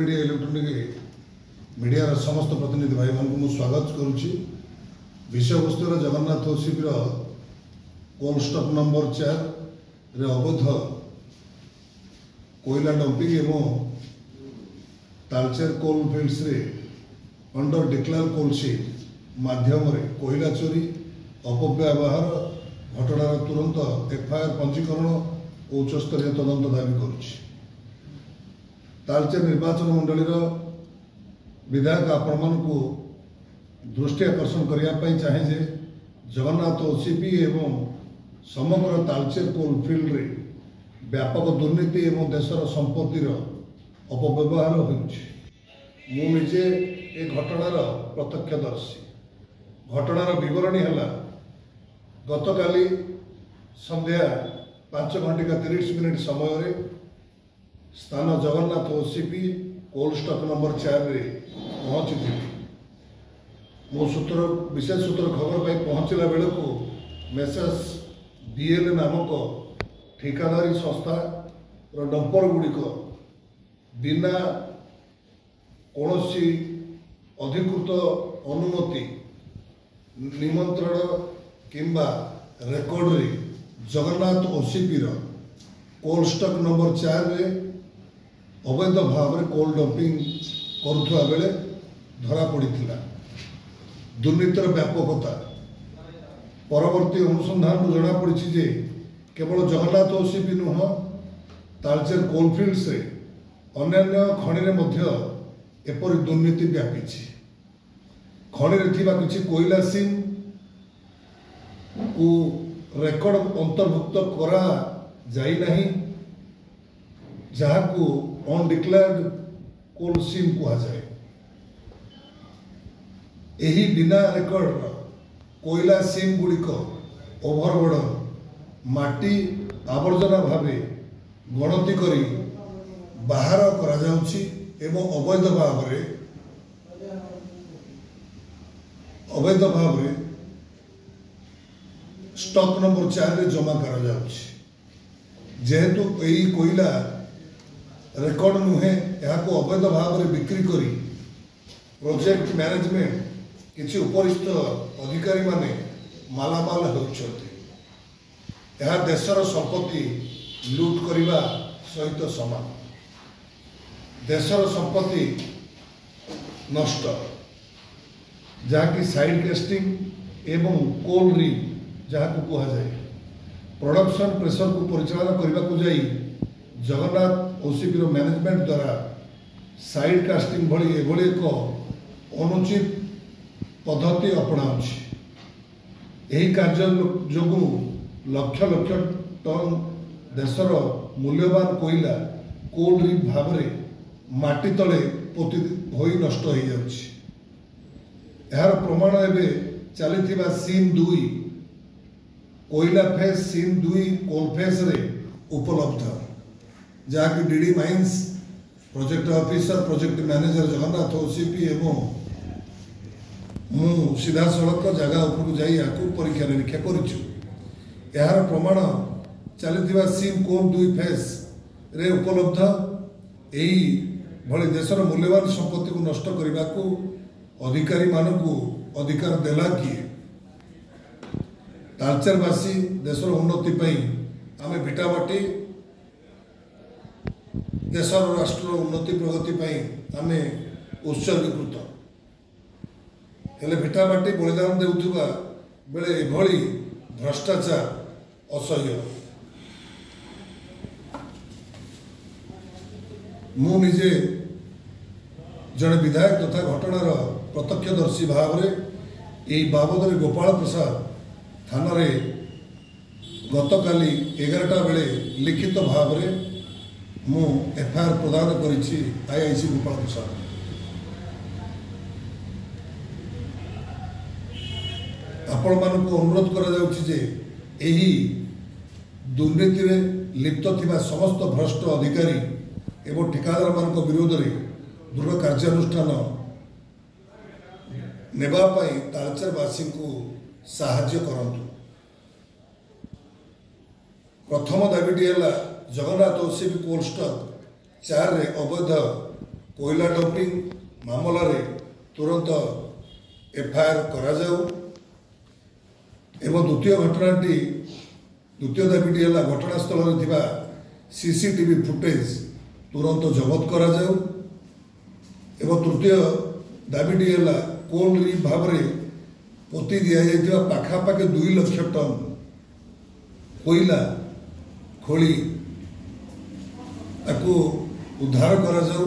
Media electronic media समस्त प्रतिनिधि भाई मान को स्वागत करुच्ची विषय वस्तु जगन्नाथ ओसीपी कोल स्टॉक नंबर 4 रे अवैध कोयला डंपिंग एवं तालचेर कोल फील्ड्स रे अंडर डिक्लेयर कोल शीट माध्यम रे कोयला चोरी अपव्यवहार घटनार तुरंत एफआईआर पंजीकरण और उच्चस्तरीय तदंत दाबी करुच्ची। तालचेर निर्वाचन मंडलीर विधायक आपण को दृष्टि आकर्षण करने चाहे जे जगन्नाथ ओसीपी एवं समग्र तालचेर कोलफिल्ड रे व्यापक दुर्नीति एवं देशर संपत्तिर अपव्यवहार होइछि। निजे ए घटनार प्रत्यक्षदर्शी। घटनार विवरणी है गतकाली संध्या 5:30 समय स्थान जगन्नाथ ओसीपी कोल स्टॉक नंबर 4 रे पहुंची थी। मो सूत्र विशेष सूत्र खबर पाई पहुंचला बेल को मेसेज बीएल नामक ठिकादारी संस्था डंपर गुड़िक बिना कौनसी अधिकृत अनुमति निमंत्रण किंबा रेकर्ड रे जगन्नाथ ओसीपी कोल स्टॉक नंबर 4 रे अवैध भाव में कोल डंपिंग करुवा बेले धरा पड़ा। दुर्नीतिर व्यापकता परवर्ती अनुसंधान जना पड़ी जे केवल जगन्नाथ ओसीपी नुह तालचेर कोलफिल्ड्स रे अन्य खनि रे मध्य एपरी दुर्नीति व्यापी। खनि रे थिबा किछि कोयला सीम को रेकर्ड अंतर्भुक्त करा जाई नहीं जहाँ को अनडिक्लेयर्ड कोल सीम कहुए। यही बिना रेकर्ड कोयला सीम गुड़िक ओभरबोर्ड माटी आवर्जना भाव गणति करी बाहर करा जाउछि एवं अवैध भाव स्टॉक नंबर 4 रे जमा करा जाउछि। जेहेतु यही कोयला रेकर्ड नुहे यहाँ अवैध भाव में बिक्री करी प्रोजेक्ट मैनेजमेंट किसी उपरिस्थ अधिकारी माने मालामाल होउछथि। यह देशर संपत्ति लूट करने सहित समान। देशर संपत्ति नष्ट जहाँकि साइड कास्टिंग एवं कोल रिग जहाँ को कहुए प्रोडक्शन प्रेशर को परिचालन करने को जाई जगन्नाथ ओसीपी मैनेजमेंट द्वारा साइड कास्टिंग भली एभली एक अनुचित पद्धति अपनाउछि। यही कार्य जोगु लक्ष लक्ष टन देशर मूल्यवान कोयला कोल रिग भाव में माटी तले पोति होई नष्ट हो जाउछि। यार प्रमाण एबे चलीथिबा सीम 2 कोयला फेज सीम 2 कोल फेज रे उपलब्ध जहाँकि DD mines project officer project manager Jagannath OCP एवं मु सीधा सड़क जगह उपरକୁ ଯାଇ याकू परीक्षा निरीक्षा करिछु। यार प्रमाण चलीथिबा सीम कोल 2 फेज रे उपलब्ध एही भली देशर मूल्यवान संपत्ति को नष्ट करने को अधिकारी मानकू अधिकार देला किए। तालचेरवासी देशर उन्नति पई आमे भिटाबाटी देशर राष्ट्र उन्नति प्रगति पई आमे उत्सर्गीकृत हेले भिटाबाटी बलिदान देउथुबा बेले एभली भ्रष्टाचार असह्य। मु निजे जड़े विधायक तथा घटनार प्रत्यक्षदर्शी भाव में यही बाबद गोपाल प्रसाद थाना रे गतकाली 11टा बेले लिखित भाव में मु एफआईआर प्रदान करिछि आईआईसी गोपाल प्रसाद। आपण मानक अनुरोध करा जाउछि जे एही दुर्नीति रे लिप्त थिबा समस्त भ्रष्ट अधिकारी एवं ठिकादार मानक विरोध में दृढ़ कार्यानुष्ठान नेबा पई तालचेरवासी को साहाय्य करंतु। प्रथम दाबीटी है जगन्नाथ ओसीपी कोल स्टॉक 4 रे अवैध कोयला डंपिंग मामलें तुरंत एफआईआर कराଯାଉ एवं द्वितीय घटनाटी द्वितीय दाबीटी है घटनास्थल में सीसीटीवी फुटेज तुरंत जबत कराଯାଉ एवं तृतीय दाबीटी है कोल रिफ भाव में पोती दि जाइए पाखापाखि 2 लाख टन कोयला खोली ताकू उद्धार कराଯାଉ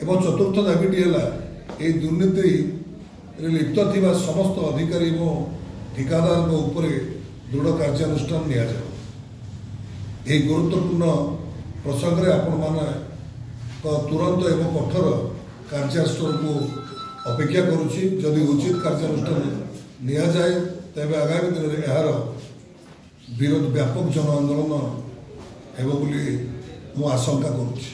एवं चतुर्थ दाबीटी है ये दुर्नीति लिप्त थिबा समस्त अधिकारी एवं ठिकादार उपरे दृढ़ कार्यानुष्ठान निया जाए। यही गुरुत्वपूर्ण प्रसंग में आपण माने तुरंत एवं कठोर कार्यानुष्ठान को अपेक्षा करुच्ची जदि उचित कार्यानुष्ठान निया जाए तेज आगामी दिन में यार विरोध व्यापक जन आंदोलन हेब बोली मु आशंका करुच्ची।